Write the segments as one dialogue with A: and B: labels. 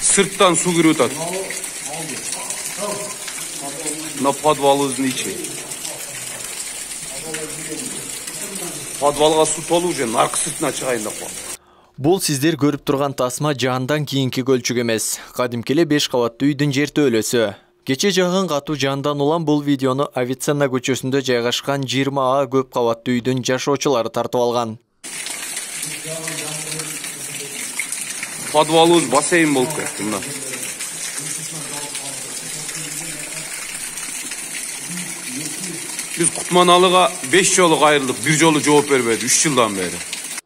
A: Sırttan su giriyor tat. На подвалыздын içi. Подвалга су толуу же наркы сыртына чыгайын деп коет.
B: Бул сиздер көрүп турган тасма жандан кийинки көлчүк эмес. Кадимкеле 5 кабаттуу үйдүн жертөлөсү. Кече жагын катуу жандан улам бул видеону Авиценна көчөсүндө жайгашкан 20А көп кабаттуу үйдүн жашоочулары тартып алган.
A: Подвалыбыз бассейн болуп кетти мына. Biz Kutmanalı'ga 5 жолу кайрылдык, 1 жолу жооп бербеди 3 жылдан бери.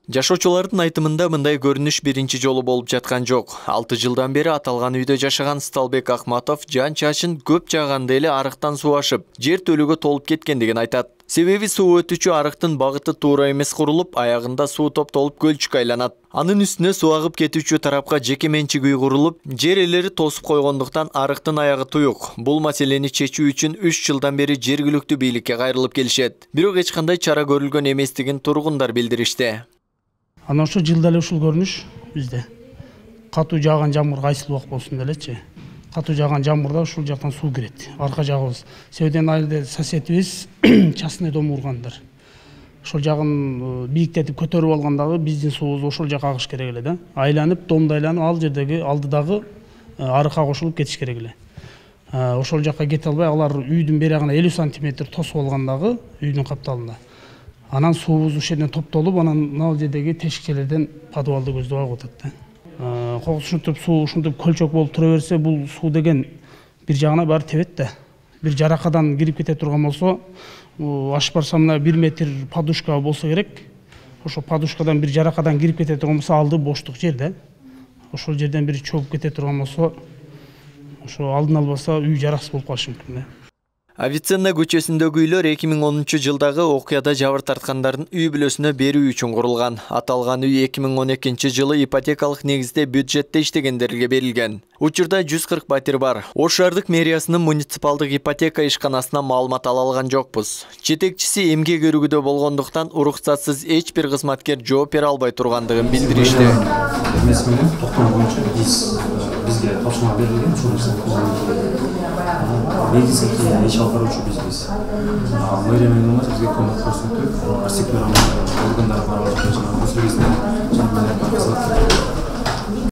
B: Жашоочулардын айтымында мындай көрүнүш биринчи жолу болуп жаткан жок. 6 жылдан бери аталган үйдө жашаган Сталбек Ахматов жан чачын көп жааганда эле арыктан суу ашып, жер төлөгө толуп кеткендигин айтат. Себеби суу өтүүчү арыктын багыты туура эмес курулуп, аягында суу топтолуп көлчүккө айланат. Анын үстүнө суу агып кетүүчү тарапка жеке менчик үй курулуп, жер ээлери тосуп койгондуктан арыктын аягы туюк. Бул маселени чечүү үчүн 3 жылдан бери жергиликтүү бийликке кайрылып келишет. Бирок эч кандай чара көрүлгөн эместигин тургундар билдиришти.
C: Ана ошо жылда эле ушул көрүнүш бизде. Катуу жааган жамгыр кайсыл убак болсун делечи. Катуу жааган жамгырда ушул жактан суу кирет. Арка жагыбыз. Себебен айылда соседибиз частный дом кургандар. Ошол жагын бийиктетип көтөрүп алгандагы биздин суубуз ошол жака агыш керек эле да. Айланып, домду айланып ал жердеги алдыдагы арыкка кошулуп кетиш керек эле. Ошол жака кете албай алар үйдүн берагына 50 сантиметр тосуп алгандагы үйдүн капталында. Анан суубуз ошол жерден топтолуп, анан ал жердеги тешикчелерден подвалды көздөп алып атат да. Кокус ушинтип суу ушинтип көлчөк болуп тура берсе, бул суу деген бир жагына баары тебет да. Бир жаракадан кирип кете турган болсо, ашып барса мына 1 метр подушка болсо керек. Ошо подушкадан бир жаракадан кирип кете турган болсо, алды боштук жер да. Ошол жерден бир чөгүп кете турган болсо, ошо алдын албаса үй жараксыз болуп калышы мүмкүн да.
B: Авиценна көчөсүндөгү үйлөр 2010 жылдагы окуяда жабыр тарткандардын үй бүлөсүнө берүү үчүн курулган. Аталган үй 2012 жылы ипотекалык негизде бюджетте иштегендерге берилген. Учурда 140 батир бар. Ош шаардык мэриясынын муниципалдык ипотека ишканасынан маалымат ала алган жокпуз. Жетекчиси эмгек өрүгүдө болгондуктан уруксатсыз эч бир кызматкер жооп бере албай тургандыгын билдиришти. Бизге тапшырма берилген, негизги иш алып баруучу бизбиз. Мэрия менен бизге көмөк көрсөтүп, арсектор органдар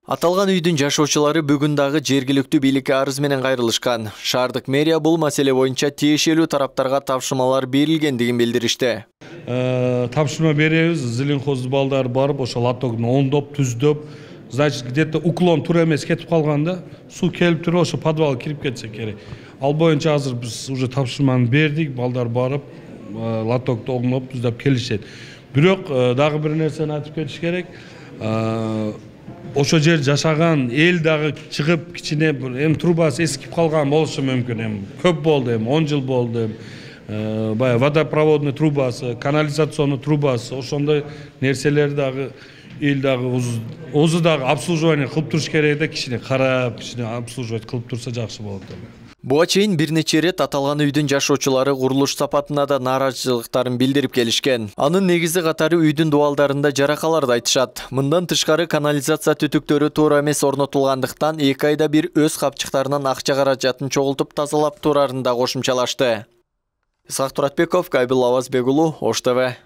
B: Аталган үйдүн жашоочулары бүгүн дагы жергиликтүү бийликке арыз менен кайрылышкан. Шаардык мэрия бул маселе боюнча тиешелүү тараптарга тапшырмалар берилгендигин билдиришти.
D: Тапшырма беребиз, Зеленхоз балдар барып, ошо лотокну оңдоп, түздөп, значит, где-то уклон тура эмес кетип калганда, суу келип туруп, ошо подвалга кирип кетсе керек. Ал боюнча азыр биз уже тапшырманы бердик, балдар барып, лотокту оңдоп, түздөп келишет. Бирок дагы бир нерсени айтып кетиш керек. Ошо жер жашаган эл дагы чыгып кичине эми трубасы эскип калган болушу мүмкүн. Эми көп болду, эми 10 жыл болду. Баягы водопроводный трубасы, канализационный трубасы, ошондой нерселер дагы эл дагы өзү дагы обслуживание кылып туруш керек да, кичине карап, кичине обслуживать кылып турса жакшы болот.
B: Буга чейин бир нече ирет аталган үйдүн жашоочулары курулуш сапатына да нааразычылыктарын билдирип келишкен. Анын негизи катары үйдүн дубалдарында жаракаларды айтышат. Мындан тышкары канализация түтүктөрү туура эмес орнотулгандыктан 2 айда бир өз капчыктарынан акча каражатын чогултуп тазалап турарын да кошумчалашты. Исхак Туратбеков, Кайбыл Авазбек уулу, Ош ТВ.